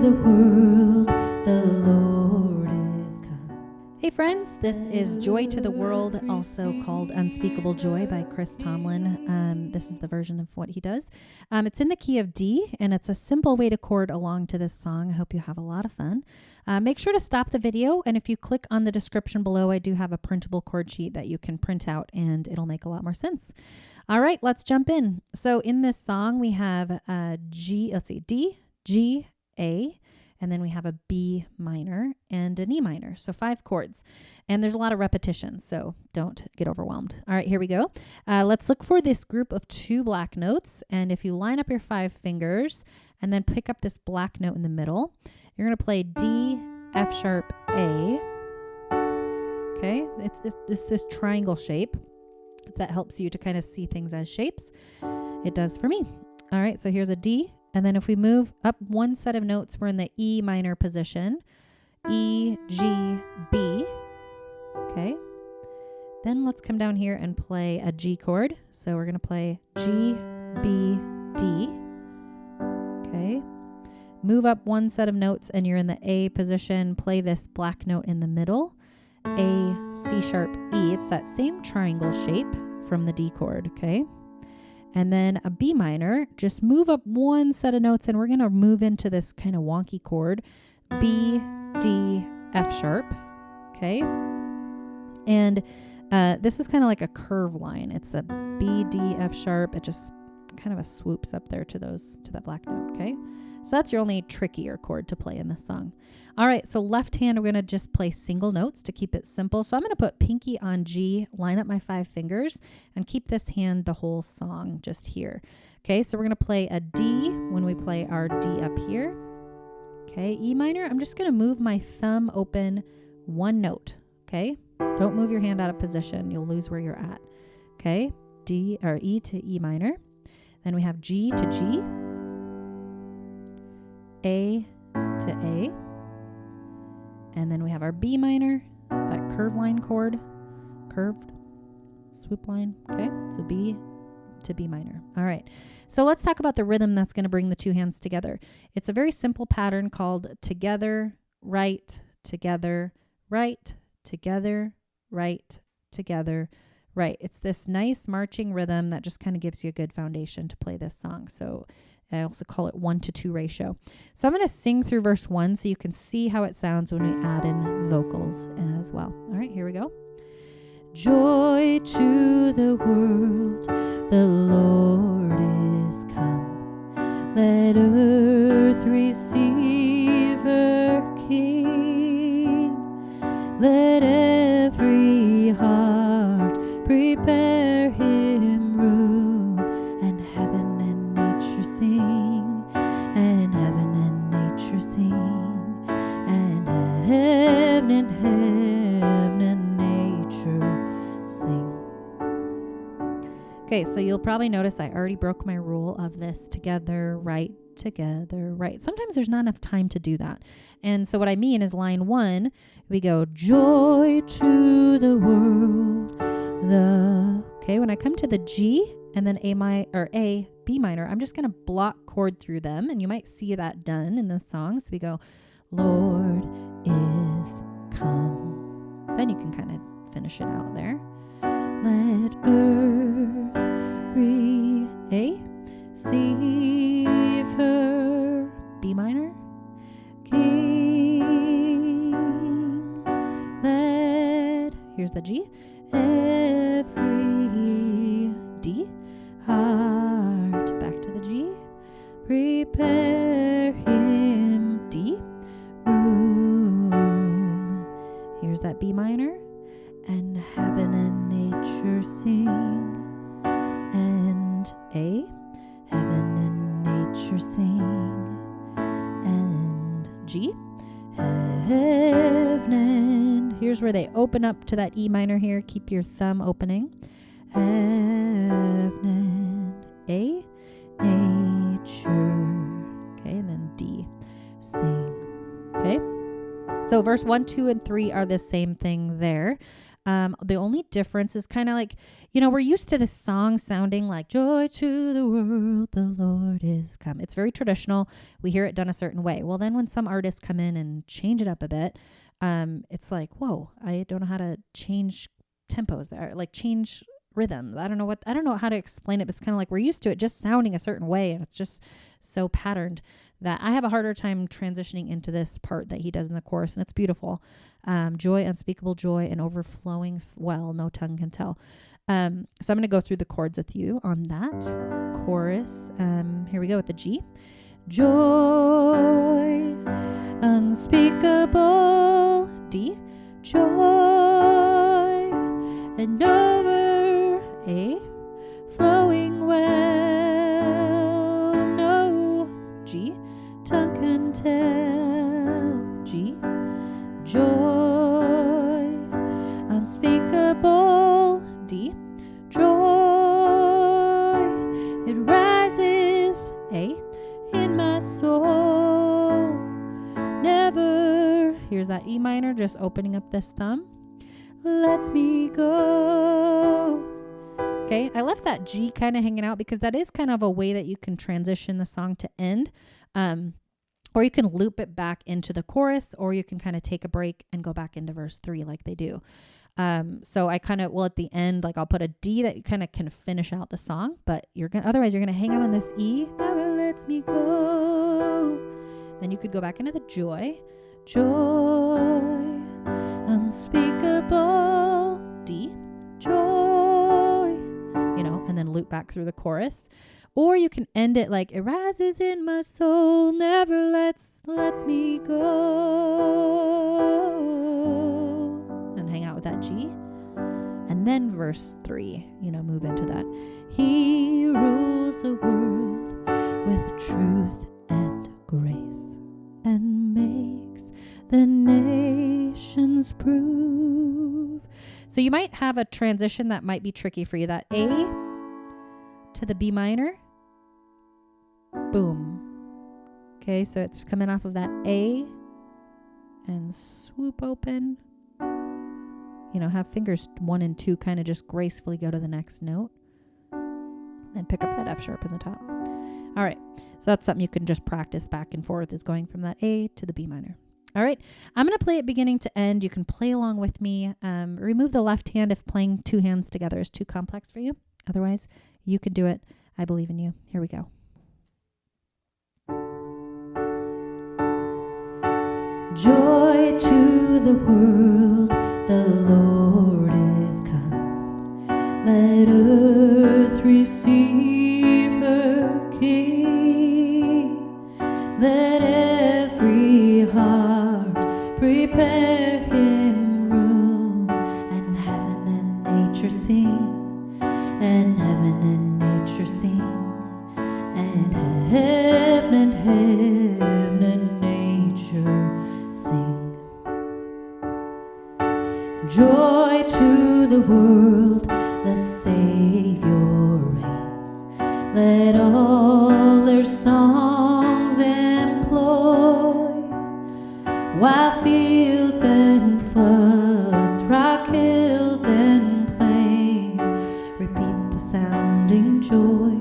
the world, the Lord is come. Hey friends, this is Joy to the World, also called Unspeakable Joy by Chris Tomlin. This is the version of what he does. It's in the key of D, and it's a simple way to chord along to this song. I hope you have a lot of fun. Make sure to stop the video, and if you click on the description below, I do have a printable chord sheet that you can print out, and it'll make a lot more sense. All right, let's jump in. So in this song, we have D, G, A, and then we have a B minor and an E minor. So 5 chords. And there's a lot of repetition, so don't get overwhelmed. All right, here we go. Let's look for this group of 2 black notes. And if you line up your 5 fingers and then pick up this black note in the middle, you're going to play D, F sharp, A. Okay, it's this triangle shape. If that helps you to kind of see things as shapes, it does for me. All right, so here's a D. And then if we move up 1 set of notes, we're in the E minor position. E, G, B. Okay. Then let's come down here and play a G chord. So we're going to play G, B, D. Okay. Move up 1 set of notes and you're in the A position. Play this black note in the middle. A, C sharp, E. It's that same triangle shape from the D chord. Okay. And then a B minor, just move up 1 set of notes and we're going to move into this kind of wonky chord, B, D, F sharp, okay? And this is kind of like a curve line. It's a B, D, F sharp. It just kind of swoops up there to that black note, okay? So that's your only trickier chord to play in this song. All right, so left hand, we're going to just play single notes to keep it simple. So I'm going to put pinky on G, line up my 5 fingers, and keep this hand the whole song just here. Okay, so we're going to play a D when we play our D up here. Okay, E minor, I'm just going to move my thumb open 1 note. Okay, don't move your hand out of position. You'll lose where you're at. Okay, D or E to E minor. Then we have G to G. A to A, and then we have our B minor, that curve line chord, curved swoop line, okay? So B to B minor. All right, so let's talk about the rhythm that's going to bring the 2 hands together. It's a very simple pattern called together, right, together, right, together, right, together, right. It's this nice marching rhythm that just kind of gives you a good foundation to play this song. So I also call it 1-to-2 ratio. So I'm going to sing through verse 1 so you can see how it sounds when we add in vocals as well. All right, here we go. Joy to the world, the Lord is come. Let earth receive her King. Let every heart prepare him room, and heaven and nature sing, and heaven and nature sing, and heaven and nature sing. Okay, so you'll probably notice I already broke my rule of this together, right, together, right. Sometimes there's not enough time to do that. And so what I mean is line 1, we go joy to the world, okay, when I come to the G and then A, B minor, I'm just going to block chord through them, and you might see that done in this song. So we go, Lord is come. Then you can kind of finish it out there. Let earth receive her B minor King. Here's the G. Every D heart, back to the G, prepare him D room. Here's that B minor, and heaven and nature sing, and A, heaven and nature sing, and G, heaven and, here's where they open up to that E minor here. Keep your thumb opening. Heaven and A, nature. Okay, and then D, sing. Okay, so verse 1, 2, and 3 are the same thing there. The only difference is kind of like, we're used to this song sounding like joy to the world, the Lord is come. It's very traditional. We hear it done a certain way. Well, then when some artists come in and change it up a bit, it's like, whoa, I don't know how to change tempos there, like change rhythms. I don't know how to explain it, but it's kind of like we're used to it just sounding a certain way, and it's just so patterned that I have a harder time transitioning into this part that he does in the chorus, and it's beautiful. Joy, unspeakable joy, and overflowing well, no tongue can tell. So I'm going to go through the chords with you on that chorus. Here we go with the G. Joy, unspeakable, D, joy, and over, A, flowing well, no, G, tongue can tell, G, joy, unspeakable, D, joy, it rises, A, in my soul, never, here's that E minor, just opening up this thumb, lets me go. Okay, I left that G kind of hanging out because that is kind of a way that you can transition the song to end. Or you can loop it back into the chorus, or you can kind of take a break and go back into verse 3 like they do. So I kind of, at the end, like I'll put a D that kind of can finish out the song, but otherwise you're going to hang out on this E, never lets me go. Then you could go back into the joy, unspeakable, D, joy, and then loop back through the chorus. Or you can end it like, it rises in my soul, never lets me go. And hang out with that G. And then verse 3, move into that. He rules the world with truth and grace and makes the nations prove. So you might have a transition that might be tricky for you. That A to the B minor. Boom. Okay, so it's coming off of that A and swoop open. Have fingers 1 and 2 kind of just gracefully go to the next note. Then pick up that F sharp in the top. All right, so that's something you can just practice back and forth, is going from that A to the B minor. All right, I'm going to play it beginning to end. You can play along with me. Remove the left hand if playing 2 hands together is too complex for you. Otherwise, you can do it. I believe in you. Here we go. Joy to the world, the Lord is come. Let earth receive her King. Let every heart prepare him room, and heaven and nature sing, and heaven and nature sing, and heaven and nature sing. Joy to the world, the Savior reigns. Let all their songs employ, while fields and floods, rock hills and plains, repeat the sounding joy,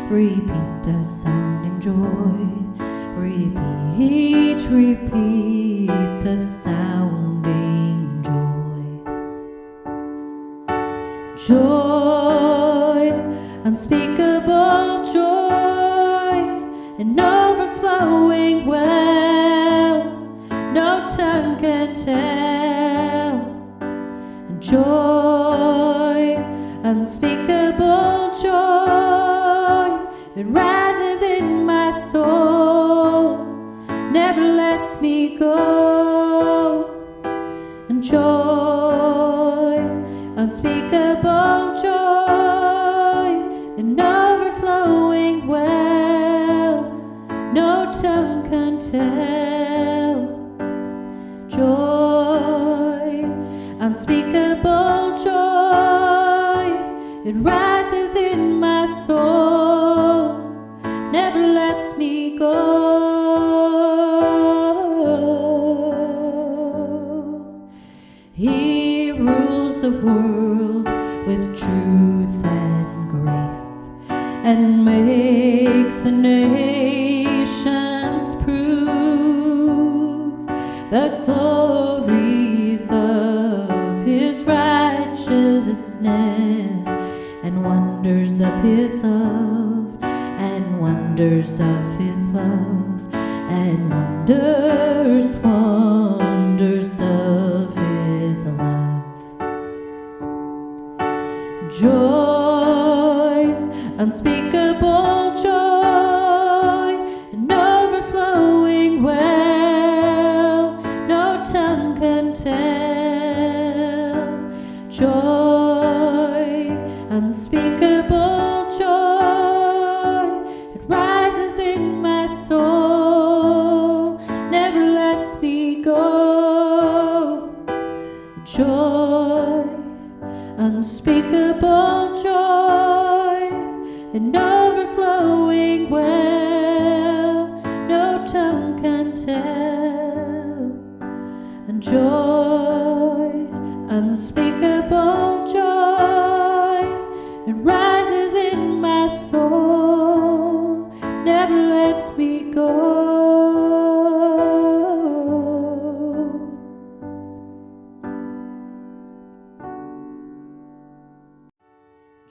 repeat the sounding joy, repeat the sounding joy. Joy, unspeakable joy, and overflowing well, no tongue can tell. And joy, unspeakable joy, it rises in my soul, never lets me go. And joy, unspeakable joy, and overflowing well, no tongue can tell. Joy, unspeakable joy, it rises in my soul, never lets me go. He rules the the world with truth and grace, and makes the nations prove the glories of his righteousness, and wonders of his love, and wonders of his love, and wonders, wonders of his love. Joy, unspeakable joy, and overflowing well, no tongue can tell. Joy, unspeakable joy, it rises in my soul, never lets me go. Joy, unspeakable joy, and overflowing well, no tongue can tell. And joy, unspeakable joy, it rises in my soul, never lets me go.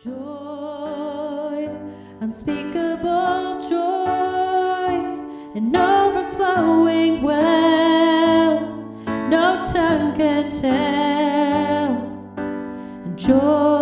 Joy, unspeakable joy, and overflowing well, no tongue can tell. And joy,